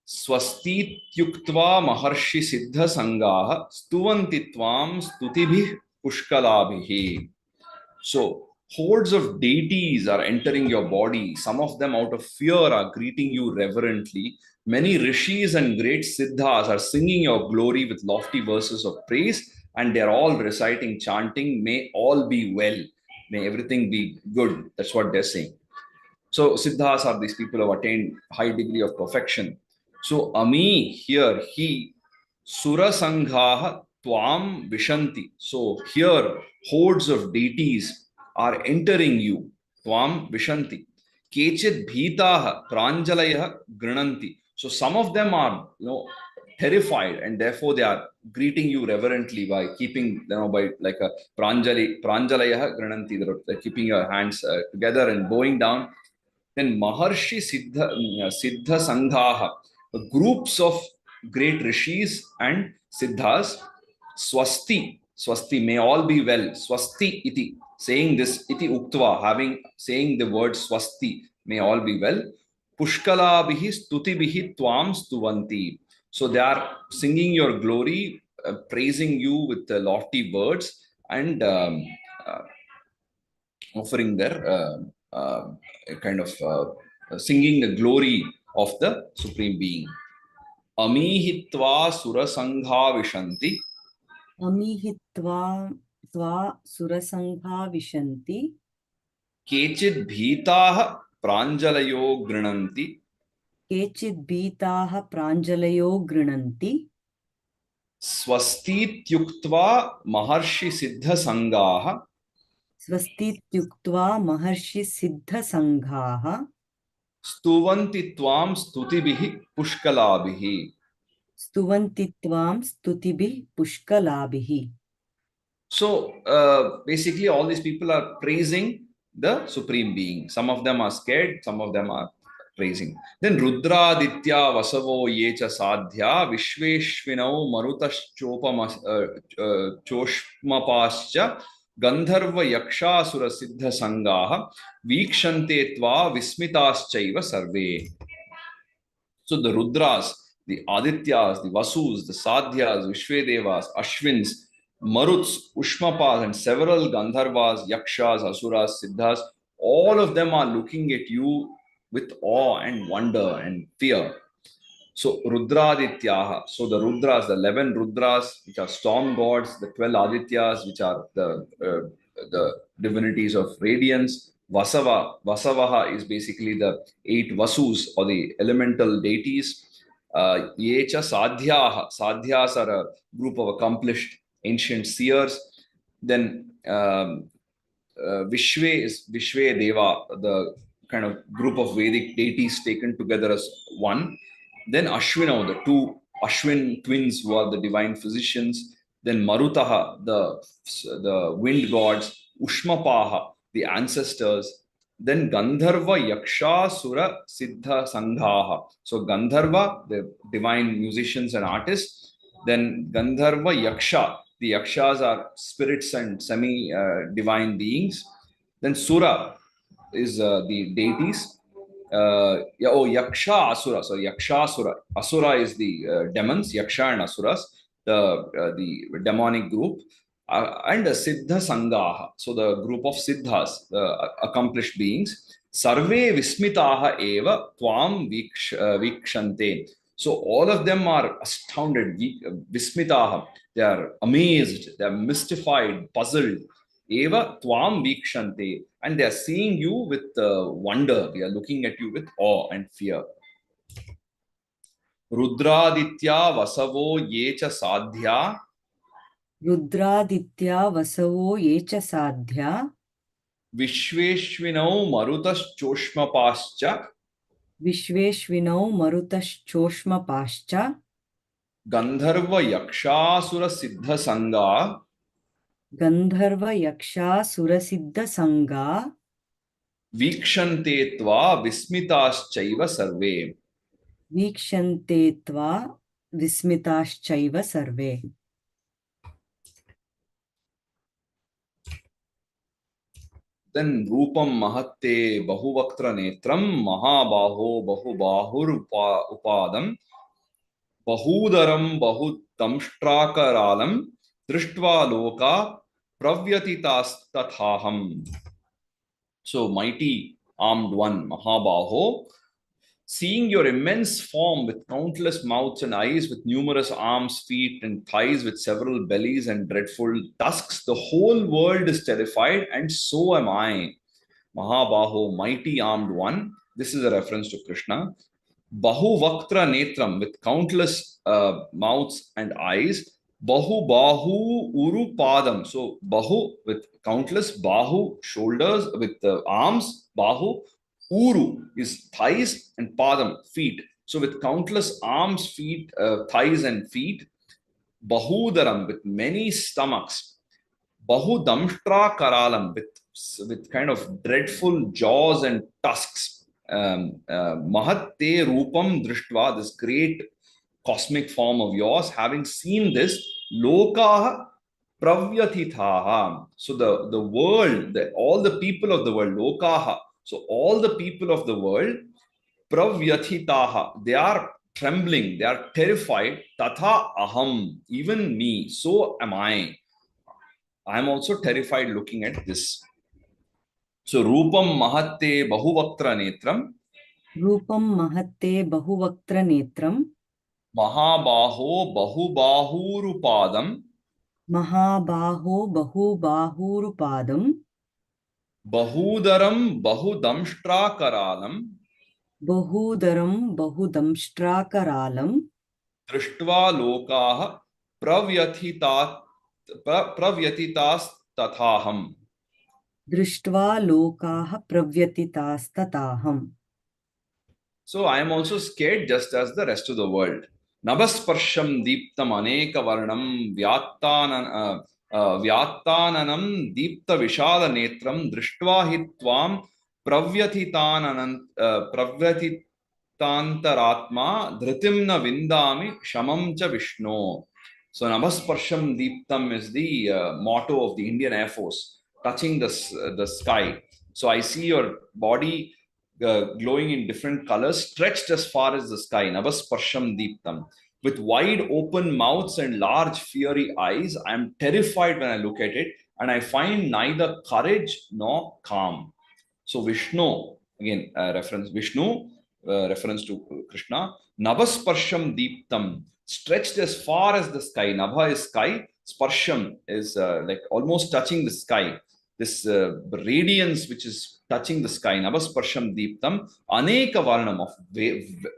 स्वस्तीत्युक्त्वा महर्षि सिद्धसङ्गाः स्तुवन्ति त्वां स्तुतिभिः पुष्कलाभिः. So hordes of deities are entering your body. Some of them out of fear are greeting you reverently. Many rishis and great siddhas are singing your glory with lofty verses of praise, and they're all reciting, chanting, may all be well, may everything be good. That's what they're saying. So siddhas are these people who have attained high degree of perfection. So ami here, he, sura sanghaha tvam vishanti. So here hordes of deities are entering you. Tvam vishanti. Kechit bhitaha pranjalayah grananti. So some of them are, terrified, and therefore they are greeting you reverently by keeping, by like a pranjalayah grananti. They're keeping your hands together and bowing down. Then Maharshi Siddha Sanghaha, groups of great rishis and siddhas, Swasti, may all be well, Swasti iti, saying this, iti uktva, saying the word Swasti, may all be well, Pushkalabihi Stutibihi Tvam Stuvanti. So they are singing your glory, praising you with the lofty words, and uh, offering their kind of singing the glory of the Supreme Being. Amihitva surasangha vishanti. अमीहित्वा त्वा सुरसङ्घा विशन्ति Kechid bhitaha pranjalayo grinanti. केचित् भीताः प्राञ्जलयो गृह्णन्ति Swastityuktva maharshi siddha sangaha स्वस्तीत्युक्त्वा महर्षि सिद्धसङ्घाः stuvanti tvam stutibihi pushkalabihi. स्तुवन्ति त्वां स्तुतिभिः पुष्कलाभिः. So basically, all these people are praising the Supreme Being. Some of them are scared, some of them are praising. Then Rudraditya Vasavo Yecha Sadhya Vishveshvinau Marutaschoshmapascha Gandharva Yakshasura Siddha Sangaha Vikshante Tva Vismitaschaiva Sarve. So the Rudras, the Adityas, the Vasus, the Sadhyas, Vishvedevas, Ashwins, Maruts, Ushmapas, and several Gandharvas, Yakshas, Asuras, Siddhas, all of them are looking at you with awe and wonder and fear. So Rudradityaha, so the Rudras, the 11 Rudras, which are storm gods, the 12 Adityas, which are the divinities of radiance. Vasavaha is basically the 8 Vasus, or the elemental deities. Yecha Sadhyaha, Sadhyas are a group of accomplished ancient seers. Then Vishve is Vishve Deva, the kind of group of Vedic deities taken together as one. Then Ashwino, the 2 Ashwin twins who are the divine physicians. Then Marutaha, the wind gods. Ushmapaha, the ancestors. Then Gandharva Yaksha Sura Siddha Sanghaha. So Gandharva, the divine musicians and artists. Then Gandharva Yaksha, the Yakshas are spirits and semi-divine beings. Then Sura is the deities. Yaksha Asura. So Yaksha Asura. Asura is the demons, Yaksha and Asuras, the demonic group. And the Siddha Sangaha. So the group of Siddhas, the accomplished beings. Sarve Vismitaha Eva Tvam Vikshante. So all of them are astounded. Vismitaha. They are amazed. They are mystified, puzzled. Eva Tvam Vikshante. And they are seeing you with wonder. They are looking at you with awe and fear. Rudraditya Vasavo Yecha Sadhya. रुद्रादित्या वसवो ये च साध्या Vishveshvinau Marutaschoshmapascha विश्वेश्विनौ मरुतश्चोष्मपाश्च Gandharva Yakshasura Siddha Sangha गन्धर्वयक्षासुरसिद्धसङ्गा Vikshante Tva Vismitaschaiva Sarve. वीक्षन्ते त्वा विस्मिताश्चैव सर्वे. then Rupam Mahatte Bahuvaktra Netram Mahabaho Bahubahur Upadam Bahudaram Bahudamstrakaralam Drishtva Loka Pravyatitas. So, mighty armed one, Mahabaho, seeing your immense form with countless mouths and eyes, with numerous arms, feet, and thighs, with several bellies and dreadful tusks, the whole world is terrified, and so am I. Mahabaho, mighty armed one. This is a reference to Krishna. Bahuvaktra Netram, with countless mouths and eyes. Bahu Bahu Uru Padam. So Bahu with countless, Bahu shoulders with arms, Bahu. Uru is thighs and Padam feet. So with countless arms, feet, thighs and feet. Bahudaram with many stomachs. Bahudamshtra Karalam with kind of dreadful jaws and tusks. Mahatte Rupam Drishtva, this great cosmic form of yours, having seen this, Lokaha Pravyatithaha. So the world, all the people of the world, Lokaha, so all the people of the world, Pravyatitaha, they are trembling, they are terrified, Tatha Aham, even me, so am I. I am also terrified looking at this. So Rupam Mahatte Bahuvaktra Netram. Rupam Mahatte Bahuvaktra Netram. Mahabaho Bahubahurupadam. Mahabaho Bahubahurupadam. Bahudaram Bahudamstrakaralam. Bahudaram Bahudamstrakaralam. Drishtva Lokaha Pravyatitas Tathaham. Drishtva Lokaha Pravyatitas. So I am also scared just as the rest of the world. Nabasparsham Deeptam Aneka Varnam Vyattananam Deepta Vishala Netram Drishtva Hitvam Pravyatitantaratma Dhritimna Vindami Shamam Cha Vishnu. So Nabasparsham Deeptam is the motto of the Indian Air Force, touching the sky. So I see your body glowing in different colors, stretched as far as the sky. Navasparsham Deeptam. With wide open mouths and large fiery eyes, I am terrified when I look at it, and I find neither courage nor calm. So Vishnu, again, reference Vishnu, reference to Krishna. Navasparsham Deeptam, stretched as far as the sky. Nabha is sky, Sparsham is like almost touching the sky. This radiance which is touching the sky, Navasparsham Deeptam, Aneka Varnam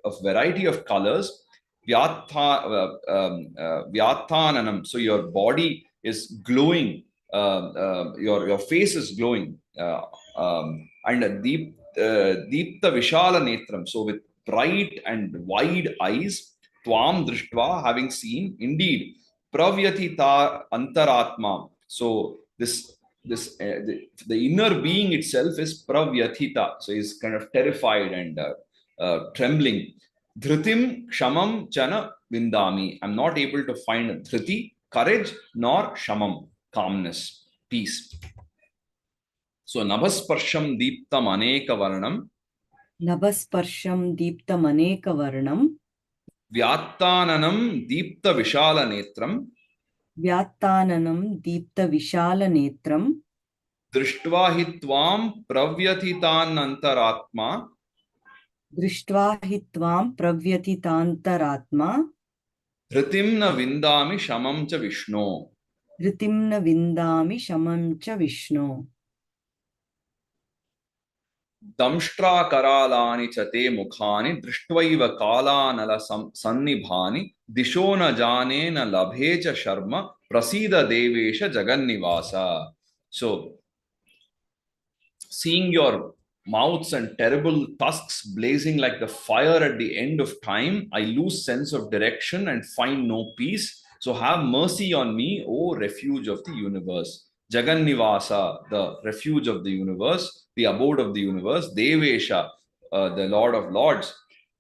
of variety of colors, Vyattananam. So your body is glowing, your face is glowing, and Deepta Vishala Netram. So with bright and wide eyes, Tvam Drishtva, having seen, indeed, Pravyatita Antaratma. So the inner being itself is Pravyathita. So he's kind of terrified and trembling. Dhritim Shamam Chana Vindami. I'm not able to find Dhriti, courage, nor Shamam, calmness, peace. So Nabasparsham Deeptam Aneka Varnam. Nabasparsham Deeptam Aneka Varnam. Vyattananam Deepta Vishala Netram. Vyattananam Deepta Vishala Netram. Drishtva Hitvam Pravyatitanantaratma. Drishtva Hitvam Pravyatitantaratma. Dhritimna Vindami Shamam Cha Vishnu. Dhritimna Vindami Shamam Cha Vishnu. Damshtra Karalani Chate Mukhani Drishtwaiva Kalanala Sannibhani Dishona Janena Labhecha Sharma Prasida Devesha Jagannivasa. So, seeing your mouths and terrible tusks blazing like the fire at the end of time, I lose sense of direction and find no peace. So have mercy on me, O refuge of the universe. Jagannivasa, the refuge of the universe, the abode of the universe. Devesha, the Lord of Lords.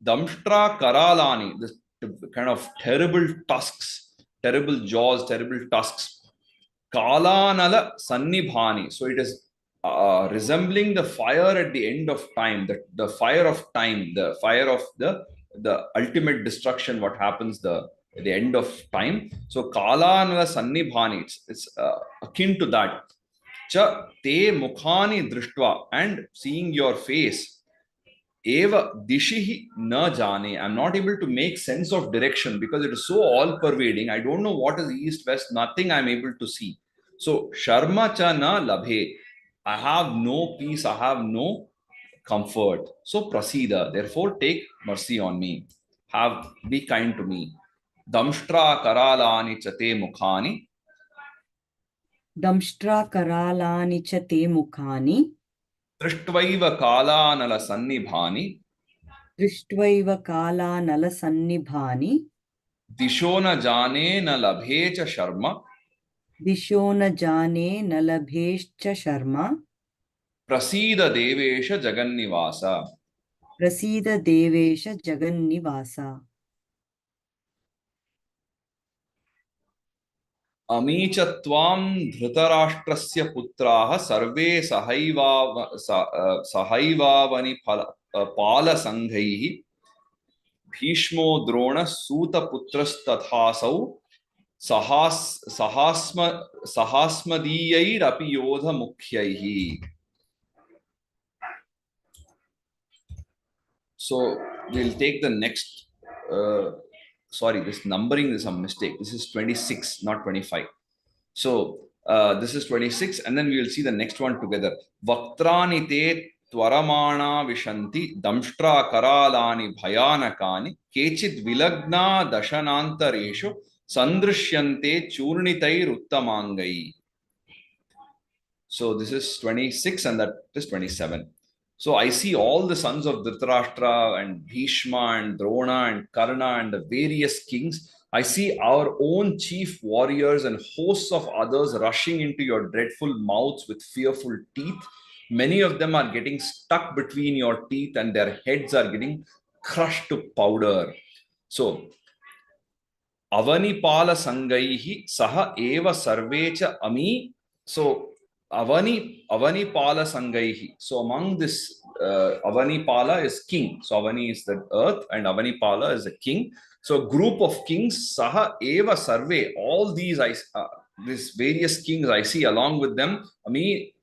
Damshtra Karalani, this kind of terrible tusks, terrible jaws, terrible tusks. Kalanala Sannibhani. So it is resembling the fire at the end of time, the fire of time, the fire of the ultimate destruction, what happens at the end of time. So kala anva sannibhani, it's akin to that. Cha te mukhani drishtva, and seeing your face. Eva dishihi na jane. I'm not able to make sense of direction because it is so all pervading. I don't know what is east, west, nothing I'm able to see. So, Sharma cha na labhe. I have no peace, I have no comfort. So, prasida. Therefore, take mercy on me. Be kind to me. Damshtra karalani chate mukhani. दंष्ट्रा करालानि च ते मुखानि Drishtvaiva kalanala sannibhani. दृष्ट्वैव कालानलसन्निभानि दिशो न जाने न लभे च शर्म. दिशो न जाने न लभेश्च शर्मा प्रसीद देवेश जगन्निवास. प्रसीद देवेश जगन्निवास अमी च त्वां धृतराष्ट्रस्य पुत्राः सर्वे सहैवावनि पालसङ्घैः भीष्मो द्रोणः सूतपुत्रस्तथासौ सहास्मदीयैरपि योधमुख्यैः. So we'll take the next. Sorry, this numbering is a mistake. This is 26, not 25. So this is 26, and then we will see the next one together. Vaktrani te tvaramana vishanti damshtra karalani bhayanakani kechid vilagna dashanantareshu sandrishyante churnitair uttamangai. So this is 26 and that is 27. So I see all the sons of Dhritarashtra and Bhishma and Drona and Karna and the various kings. I see our own chief warriors and hosts of others rushing into your dreadful mouths with fearful teeth. Many of them are getting stuck between your teeth and their heads are getting crushed to powder. So, Avanipala Sangaihi Saha Eva Sarvecha Ami. So, Avanipala Sangaihi. So among this, Avanipala is king. So Avani is the earth and Avanipala is the king. So a group of kings, Saha Eva Sarve, all these various kings I see along with them, Ami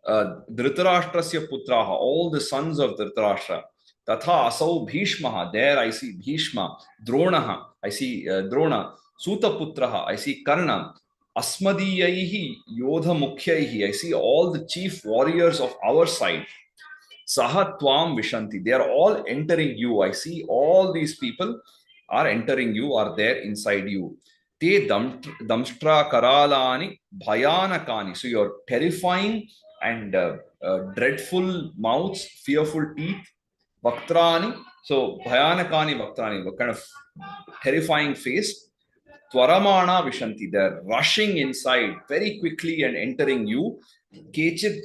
Dhritarashtrasya Putraha, all the sons of Dhritarashtra. Tatha Asau Bhishmaha, there I see Bhishma. Dronaha, I see Drona. Sutaputraha, I see Karna. Asmadiyaihi Yodha Mukhyaihi, I see all the chief warriors of our side. Saha Tvam Vishanti, they are all entering you. I see all these people are entering you, are there inside you. Te Damshtra Karalani Bhayanakani, so your terrifying and dreadful mouths, fearful teeth. Vaktrani, so Bhayanakani Vaktrani, what kind of terrifying face. Tvaramana Vishanti, they're rushing inside very quickly and entering you. Kechid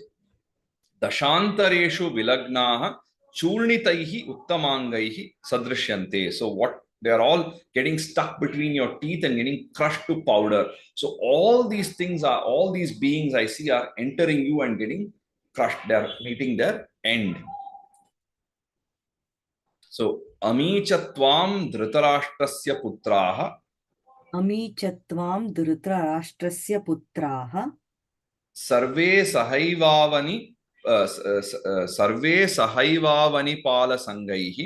Dashantareshu Vilagnaha Churnitaihi Uttamangaihi Sadrishyante. So what they are all getting stuck between your teeth and getting crushed to powder. So all these things are, all these beings I see are entering you and getting crushed. They are meeting their end. So Amicha Tvam Dhritarashtrasya Putraha. अमी च त्वां धृतराष्ट्रस्य पुत्राः सर्वे सहैवावनि पालसङ्गैः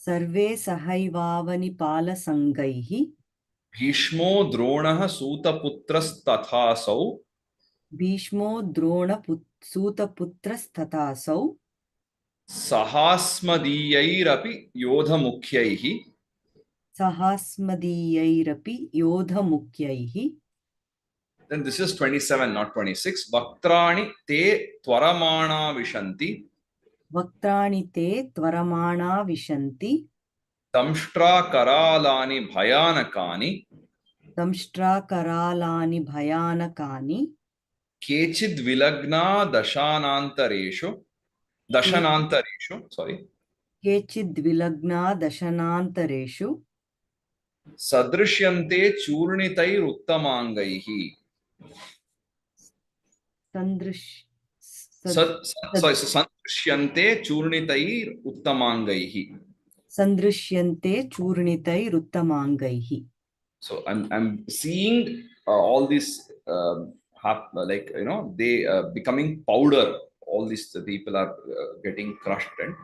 सर्वे सहैवावनिपालसङ्गैः भीष्मो द्रोणः सूतपुत्रस्तथासौ भीष्मो द्रोणसूतपुत्रस्तथासौ सहास्मदीयैरपि योधमुख्यैः. सहास्मदीयैरपि योधमुख्यैः. Then this is 27, not 26. Vaktrani te tvaramana vishanti. वक्त्राणि ते त्वरमाणा विशन्ति. Damshtra karalani bhayanakani. दंष्ट्रा करालानि भयानकानि. Kechid vilagna dashanantareshu. Sorry. केचिद् विलग्ना दशनान्तरेषु. सदृश्यन्ते चूर्णितैरुत्तमाङ्गैः. Sandrishyante churnitair uttamangaihi. Sandrishyante churnitairuttamangai. So I'm seeing all these like they becoming powder. All these people are getting crushed. And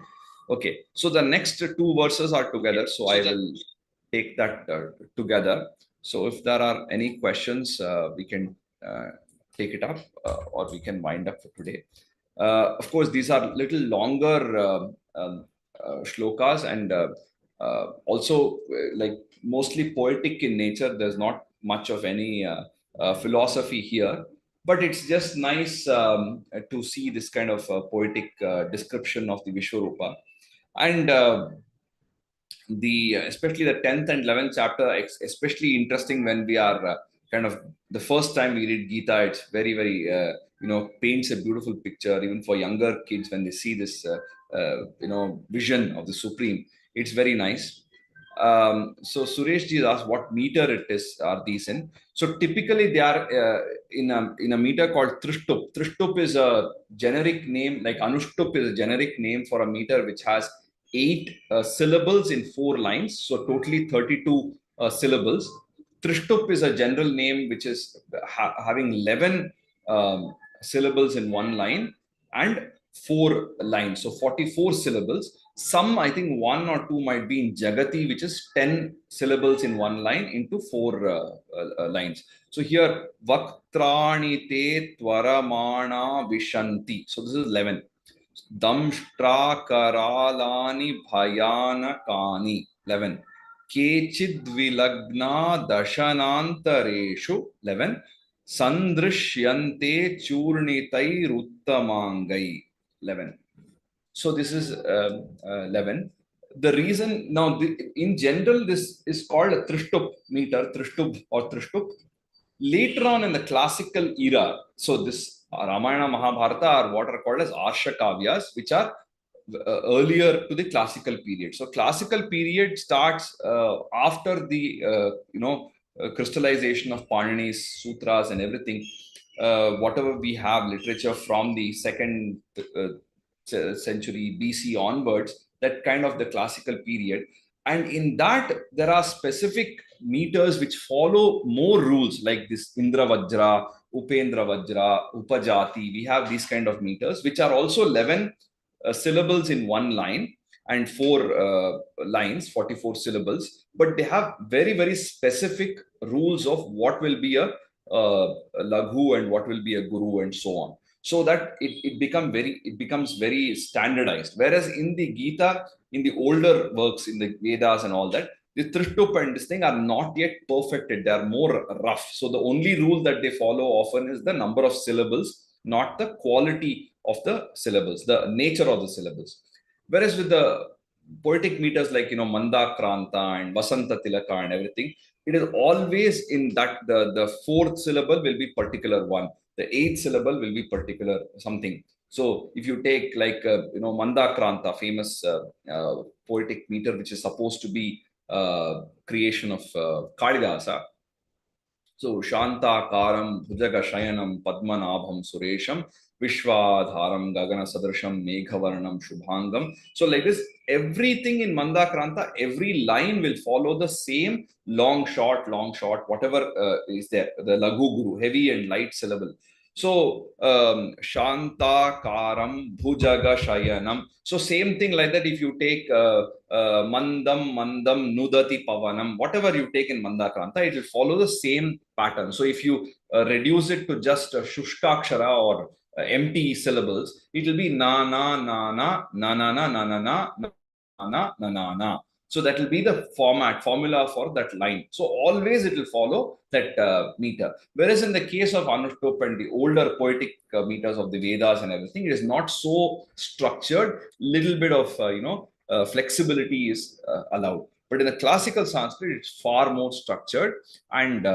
okay, so the next two verses are together. So I will take that together. So if there are any questions, we can take it up, or we can wind up for today. Of course, these are little longer shlokas, and also like mostly poetic in nature. There's not much of any philosophy here, but it's just nice to see this kind of poetic description of the Vishwarupa. And the especially the 10th and 11th chapter, especially interesting when we are kind of the first time we read Gita. It's very very paints a beautiful picture even for younger kids when they see this vision of the Supreme. It's very nice. So Suresh ji asked what meter it is, are these in. So typically they are in a meter called Trishtup. Trishtup is a generic name, like Anushtup is a generic name for a meter which has 8 syllables in 4 lines. So totally 32 syllables. Trishtup is a general name which is having 11 syllables in 1 line and 4 lines. So 44 syllables. Some, I think, 1 or 2 might be in Jagati, which is 10 syllables in 1 line into 4 lines. So here, Vaktrani te tvaramana vishanti. So this is 11. Damshtra karalani bhayanakani. 11. Kechid vilagna dashanantareshu. 11. Sandrishyante churnitairuttamangai. 11. So this is 11. The reason now, in general, this is called a Trishtup meter, Trishtup or Trishtup. Later on in the classical era, so this Ramayana, Mahabharata are what are called as Arsha Kavyas, which are earlier to the classical period. So classical period starts after the crystallization of Panini's sutras and everything. Whatever we have literature from the second century BC onwards, that kind of the classical period. And in that, there are specific meters which follow more rules like this Indra Vajra, Upendra Vajra, Upajati. We have these kind of meters, which are also 11 syllables in 1 line and 4 lines, 44 syllables. But they have very, very specific rules of what will be a Laghu and what will be a Guru and so on. So that it becomes very standardized. Whereas in the Gita, in the older works, in the Vedas and all that, the Trishtup and this thing are not yet perfected. They are more rough. So the only rule that they follow often is the number of syllables, not the quality of the syllables, the nature of the syllables. Whereas with the poetic meters like Manda Kranta and Vasanta Tilaka and everything, it is always in that the 4th syllable will be particular one. The 8th syllable will be particular something. So if you take like Manda Kranta, famous poetic meter, which is supposed to be creation of Kalidasa. So Shantakaram Bhujaga Shayanam Padmanabham Suresham Vishwadharam Gagana Sadrasham Meghavarnam Shubhangam. So like this, everything in Manda Kranta, every line will follow the same long, short, whatever is there. The Laghu Guru, heavy and light syllable. So Shanta Karam Bhujaga Shayanam. So same thing like that. If you take Mandam Nudati Pavanam, whatever you take in Mandakranta, it will follow the same pattern. So if you reduce it to just Shushkakshara or empty syllables, it will be na na na na na na na na na na na na na na. So that will be the formula for that line. So always it will follow that meter. Whereas in the case of Anushtup and the older poetic meters of the Vedas and everything, it is not so structured. Little bit of flexibility is allowed. But in the classical Sanskrit, it's far more structured and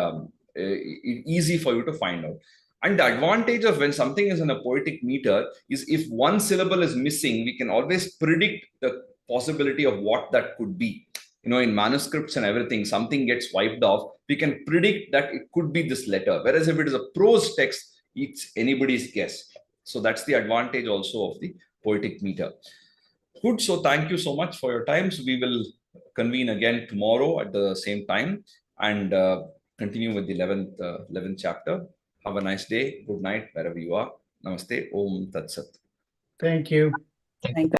easy for you to find out. And the advantage of when something is in a poetic meter is if one syllable is missing, we can always predict the possibility of what that could be. In manuscripts and everything, something gets wiped off, we can predict that it could be this letter. Whereas if it is a prose text, it's anybody's guess. So that's the advantage also of the poetic meter. Good. So thank you so much for your time. So we will convene again tomorrow at the same time and continue with the 11th chapter. Have a nice day. Good night, wherever you are. Namaste. Om Tat Sat. Thank you. Thank you.